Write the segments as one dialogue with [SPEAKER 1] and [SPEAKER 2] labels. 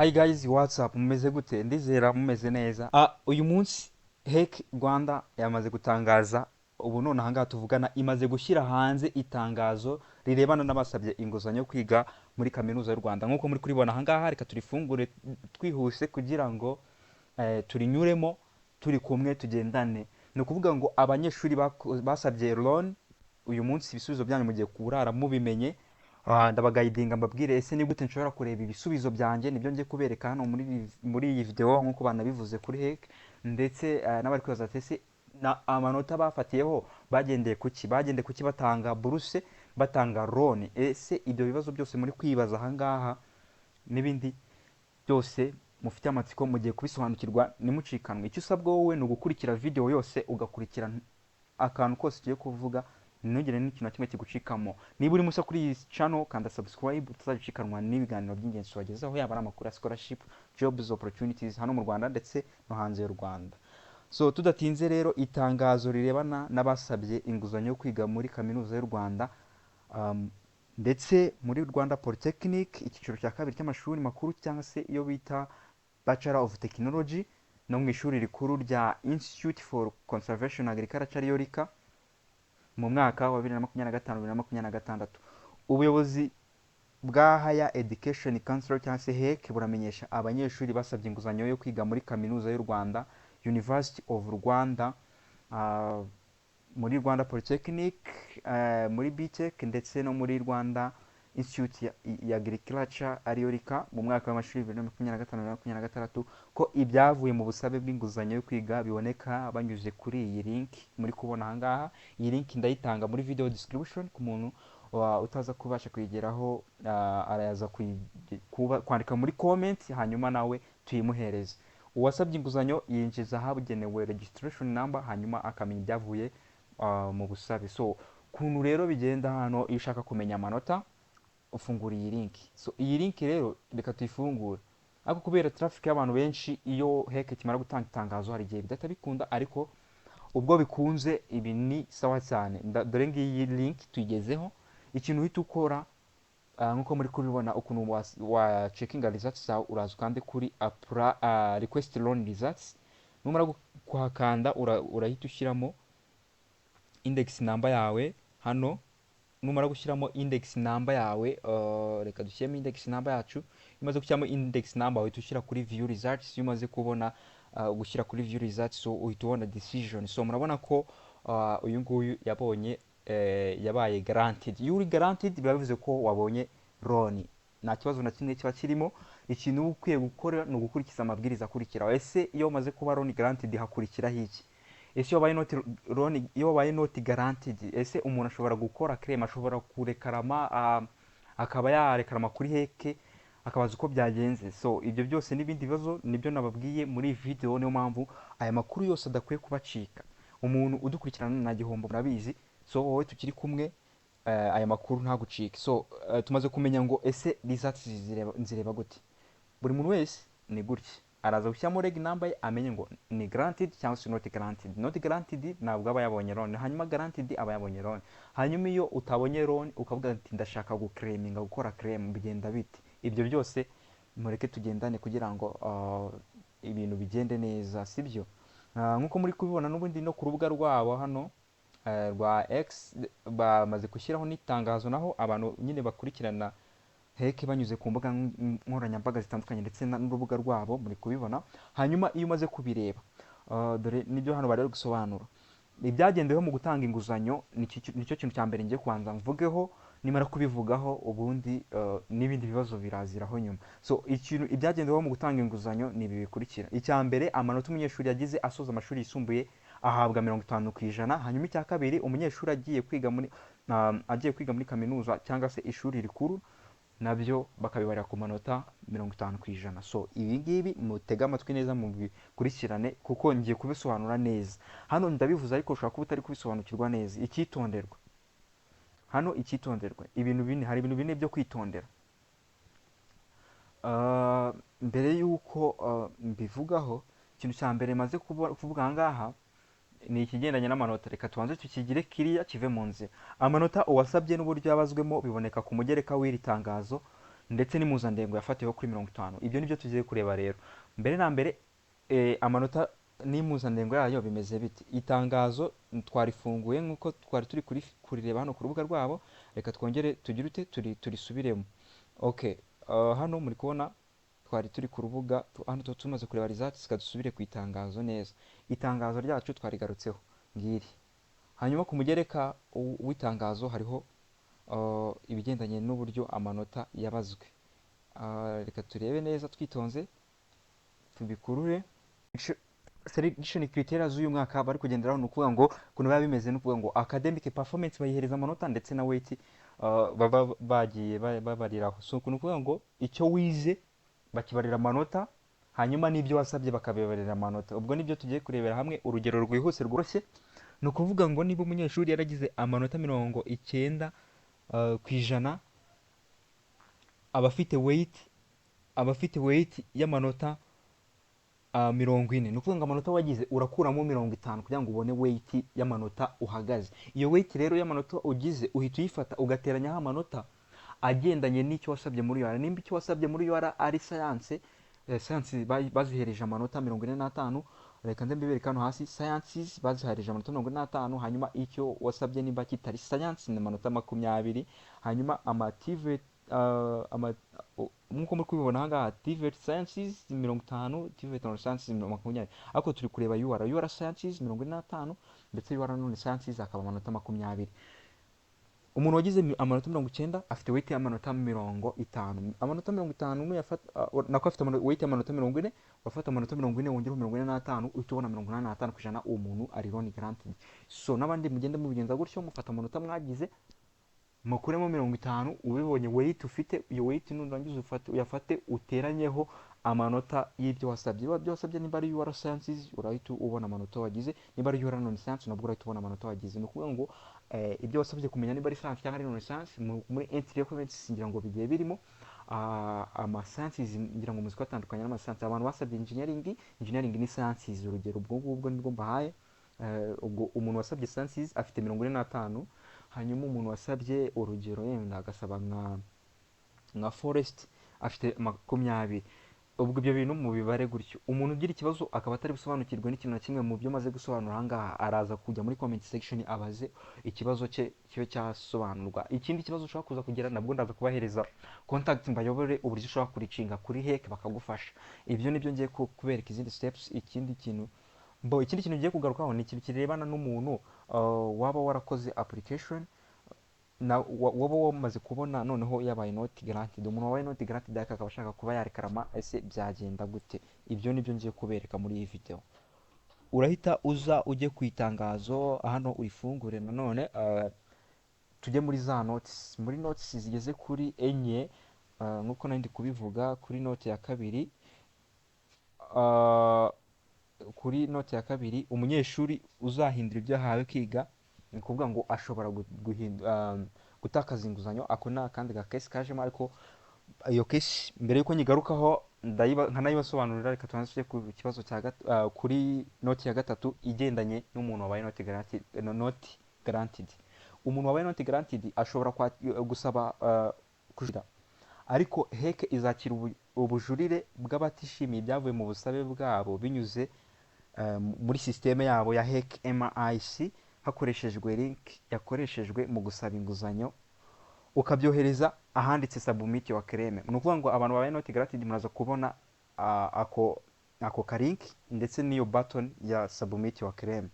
[SPEAKER 1] Hi guys, what's up? Mumeze gute? Ndizera mumeze neza. Uyu munsi HEC Rwanda yamaze gutangaza, ubu none ahangaha tuvugana imaze gushyira hanze itangazo rirebana n'abasabye inguzanyo yo kwiga muri kaminuza y'u Rwanda. Nk'uko muri kuribona ahangaha, reka turifungure twihuse kugira ngo turinyuremo turi kumwe tugendane. Ni ukuvuga ngo abanyeshuri basabye loan uyu munsi ibisubizo byanyu mugiye kurara mubimenye. Ndabagayidinga mbabwire ese ni gute nshobora kureba ibisubizo byanjye, nibyo ngiye kubereka hano muri iyi video nk'uko banabivuze kuri HEC, ndetse n'abari kwibaza ati ese amanota bafatiyeho bagendeye kuki batanga buruse, batanga loan. Ese ibyo bibazo byose muri kwibaza ahangaha n'ibindi byose mufite amatsiko mugiye kubisobanukirwa nimucikanwe. Icyo usabwa wowe ni ugukurikira video yose, ugakurikira akantu kose tugiye kuvuga, ntugire n'ikintu na kimwe kigucikamo. Niba uri mushya kuri iyi channel, kanda subscribe utazacikanwa n'ibiganiro by'ingenzi tubagezaho, yaba ari amakuru ya scholarship, jobs, opportunities hano mu Rwanda ndetse no hanze y'u Rwanda. So tudatinze rero, itangazo rirebana n'abasabye inguzanyo yo kwiga muri kaminuza y'u Rwanda, ndetse muri Rwanda Polytechnic icyiciro cya kabiri cy'amashuri makuru cyangwa se iyo bita Bachelor of Technology, no mu ishuri rikuru rya Institute for Conservation Agriculture Yorika mu mwaka wa 2025-2026. Ubuyobozi bwa Higher Education Council cyangwa se HEC buramenyesha abanyeshuri basabye inguzanyo yo kwiga muri kaminuza y'u Rwanda, University of Rwanda, muri Rwanda Polytechnic, muri BTech ndetse no muri Rwanda Institute ya Agriculture Ariyorika mu mwaka w'amashuri 2025-2026 ko ibyavuye mu busabe bw'inguzanyo yo kwiga biboneka banyuze kuri iyi link muri kubona ahangaha. Iyi link ndayitanga muri video description ku muntu utaza kubasha kuyigeraho, arayaza kwandika muri comment hanyuma nawe tuyimuhereze. Uwasabye inguzanyo yinjiza ahabugenewe registration number hanyuma akamenya ibyavuye mu busabe. So kuntu rero bigenda hano, iyo ushaka kumenya amanota ufungura iyi link. So iyi link rero reka tuyifungure, ariko kubera traffic y'abantu benshi iyo HEC kimara gutanga itangazo hari igihe bidahita bikunda, ariko ubwo bikunze ibi ni sawa cyane. Dore ngiyi link tuyigezeho. Ikintu uhita ukora nkuko muri kubibona ukuntu wa checkinga results zawe, uraza ukande kuri request loan results. Numara kuhakanda urahita ushyiramo index number yawe hano. Numara gushyiramo index number yawe, reka dushyiremo index number yacu. Imaze gushyiramo index number uhita ushyira kuri view results. Iyo umaze kubona gushyira kuri view results, so uhita ubona decision. So murabona ko uyu nguyu yabonye yabaye granted. Iyo uri granted biba bivuze ko wabonye loan, nta kibazo na kimwe kiba kirimo. Ikintu ukwiye gukora ni ugukurikiza amabwiriza akurikira. Ese iyo umaze kuba loan granted hakurikiraho iki? Ese iyo wabaye not guaranteed, ese umuntu ashobora gukora claim, ashobora kurekarama, akaba yarekarama kuri HEC akabaza uko byagenze. So ibyo byose n'ibindi bibazo nibyo nababwiye muri video. Niyo mpamvu aya makuru yose adakwiye kubacika. Umuntu udukurikirana na gihombo murabizi, so wowe tukiri kumwe, aya makuru ntagucike. So tumaze kumenya ngo ese results nzireba gute. Buri muntu wese ni gutya, araza gushyiramo reg number amenye ngo ni granted cyangwa se not granted. Not granted ntabwo aba yabonye loan, hanyuma granted aba yabonye loan. Hanyuma iyo utabonye loan ukavuga ati ndashaka guclaiminga, gukora claim, bigenda bite? Ibyo byose mureke tugendane kugira ngo ibintu bigende neza, sibyo? Nkuko muri kubibona n'ubundi no ku rubuga rwabo hano rwa X bamaze gushyiraho n'itangazo, naho abantu nyine bakurikirana HEC banyuze ku mbuga nkoranyambaga zitandukanye ndetse n'urubuga rwabo muri kubibona. Hanyuma iyo umaze kubireba, dore nibyo hano bari gusobanura ibyagendeweho mu gutanga inguzanyo. Nicyo kintu cya mbere ngiye kubanza mvugeho, nimara kubivugaho ubundi n'ibindi bibazo biraziraho nyuma. So ibyagendeweho mu gutanga inguzanyo ni ibi bikurikira. Icya mbere, amanota umunyeshuri yagize asoza amashuri yisumbuye ahabwa 50%. Hanyuma icya kabiri, umunyeshuri agiye kwiga muri kaminuza cyangwa se ishuri rikuru, nabyo bakabibarira ku manota 50%. So ibi ngibi mutega amatwi neza mu bikurikirane kuko ngiye kubisobanura neza. Hano ndabivuze ariko ushobora kuba utari kubisobanukirwa neza. Icyitonderwa hano, icyitonderwa, hari ibintu bine byo kwitondera mbere y'uko mbivugaho. Ikintu cya mbere maze kuvuga ahangaha ni ikigendanye n'amanota. Reka tubanze tukigire kiriya kive mu nzira. Amanota uwasabye n'uburyo yabazwemo biboneka ku mugereka w'iri tangazo ndetse n'impuzandengo yafatiweho kuri 50. Ibyo nibyo tugiye kureba rero. Mbere na mbere amanota n'impuzandengo yayo bimeze biti. Itangazo twarifunguye nk'uko twari turi kurireba hano ku rubuga rwabo, reka twongere tugire ute turisubiremo. Okay, hano muri kubona twari turi ku rubuga hano tumaze kureba results, dusubire ku itangazo neza. Itangazo ryacu twarigarutseho ngiri. Hanyuma ku mugereka w'itangazo hariho ibigendanye n'uburyo amanota yabazwe. Reka turebe neza twitonze tubikurure. Selection criteria z'uyu mwaka bari kugenderaho, ni ukuvuga ngo kuno biba bimeze, ni ukuvuga ngo academic performance bayihereza amanota ndetse na weight baba bagiye babariraho. So kuno kuvuga ngo icyo wize bakibarira amanota, hanyuma n'ibyo wasabye bakabibarira amanota. Ubwo nibyo tugiye kurebera hamwe. Urugero rwihuse rworoshye ni ukuvuga ngo niba umunyeshuri yaragize amanota 90 ku ijana, aba afite weight y'amanota 40. Ni ukuvuga ngo amanota wagize urakuramo 50 kugira ngo ubone weight y'amanota uhagaze. Iyo weight rero y'amanota ugize uhita uyifata ugateranyaho amanota agendanye n'icyo wasabye muri UR. Nimba icyo wasabye muri UR ari science bazihereje amanota 45, reka nze mbibereka hano hasi. Sciences bazihereje amanota 45, hanyuma icyo wasabye nimba kitari science ni amanota 20. Hanyuma amative nkuko muri kubibona ahangaha TVET sciences 50, TVET non sciences 20. Ariko turi kureba UR sciences 45 ndetse UR non sciences akaba amanota 20. Umuntu wagize amanota 90 afite weight y'amanota 50. Amanota 50 yafata nako afite weight y'amanota 40, wafata amanota 40 wongera 45 uhita ubona 85 ku ijana. Uwo muntu ari Ron Granted. So nabandi mugende mubigenza gutyo, mufata amanota mwagize mukuremo 50, ubibonye weight ufite. Iyo weight nurangiza uyafate uteranyeho amanota y'ibyo wasabye. Ibyo wasabye niba ari UR sciences urahita ubona amanota wagize, niba ari UR non science nabwo urahita ubona amanota wagize. Ni ukuvuga ngo ibyo wasabye kumenya niba ari science cyangwa ari non science muri entry requirements ngira ngo bigiye birimo. Ama sciences ngira ngo muziko atandukanye n'ama science. Abantu basabye engineering ni sciences. Urugero ubwo nibwo mbahaye. Ubwo umuntu wasabye sciences afite 45, hanyuma umuntu wasabye urugero yenda agasaba nka forest afite 20. Ubwo ibyo bintu mu bibare gutyo. Umuntu ugira ikibazo akaba atari busobanukirwe n'ikintu na kimwe mu byo maze gusobanura ahangaha, araza kujya muri comment section abaze ikibazo cye kibe cyasobanurwa. Ikindi kibazo ushobora kuza kugira nabwo ndaza kubahereza contact mbayobore uburyo ushobora kuricinga kuri HEC bakagufasha. Ibyo nibyo ngiye kubereka izindi steps. Ikindi kintu ngiye kugarukaho ni ikintu kirebana n'umuntu waba warakoze application waba wamaze kubona noneho yabaye not granted. Umuntu wabaye not granted akaba ashaka kuba yarekarama, ese byagenda gute? Ibyo nibyo ngiye kubereka muri iyi video. Urahita uza ujye ku itangazo hano urifungure nanone. Tujye muri za notes. Muri notes zigeze kuri enye, nkuko nari ndi kubivuga. Kuri note ya kabiri, kuri note ya kabiri umunyeshuri uzahindura ibyo yahawe kwiga, ni kuvuga ngo ashobora gutakaza inguzanyo. Ako ni akandi ga case kajemo, ariko iyo case mbere yuko nyigarukaho nkanayibasobanurira. Reka tubanze ku kibazo kuri note ya gatatu igendanye n'umuntu wabaye not granted. Umuntu wabaye not granted ashobora gusaba kujurira, ariko HEC izakira ubujurire bw'abatishimiye ibyavuye mu busabe bwabo binyuze muri systeme yabo ya HEC MIC hakoreshejwe link yakoreshejwe mu gusaba inguzanyo, ukabyohereza ahanditse submit your claim. Ni ukuvuga ngo abantu babaye not granted muraza kubona ako ka link ndetse n'iyo button ya submit your claim.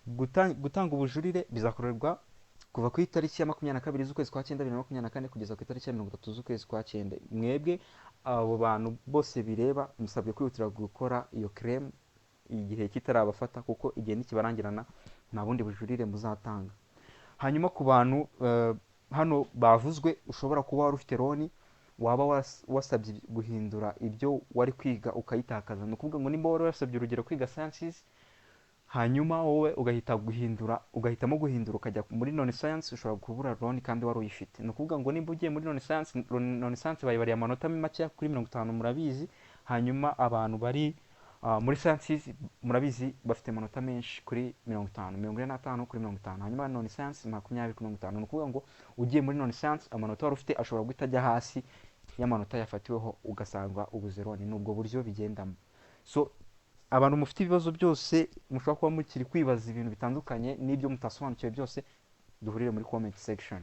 [SPEAKER 1] Gutanga ubujurire bizakorerwa kuva ku itariki ya 22 z'ukwezi kwa 9 2024 kugeza ku itariki ya 30 z'ukwezi kwa 9. Mwebwe abo bantu bose bireba musabwe kwihutira gukora iyo claim igihe kitarabafata, kuko igihe nikibarangirana nta bundi bujurire muzatanga. Hanyuma ku bantu hano bavuzwe, ushobora kuba wari ufite loni waba wasabye guhindura ibyo wari kwiga ukayitakaza. Ni ukuvuga ngo nimba wari wasabye urugero kwiga sciences, hanyuma wowe ugahitamo guhindura ukajya muri non science, ushobora kubura loni kandi wari uyifite. Ni ukuvuga ngo nimba ugiye muri non science bayibariye amanota make kuri 50 murabizi. Hanyuma abantu bari muri sciences murabizi bafite amanota menshi kuri 50 kuri 50. Hanyuma non science 20 kuri 50. Ni ukuvuga ngo ugiye muri non science amanota wari ufite ashobora guhita ajya hasi y'amanota yafatiweho ugasanga ubuzerone. Ni ubwo buryo bigendamo. So abantu mufite ibibazo byose mushobora kuba mukiri kwibaza ibintu bitandukanye n'ibyo mutasobanukiwe byose, duhurire muri comment section.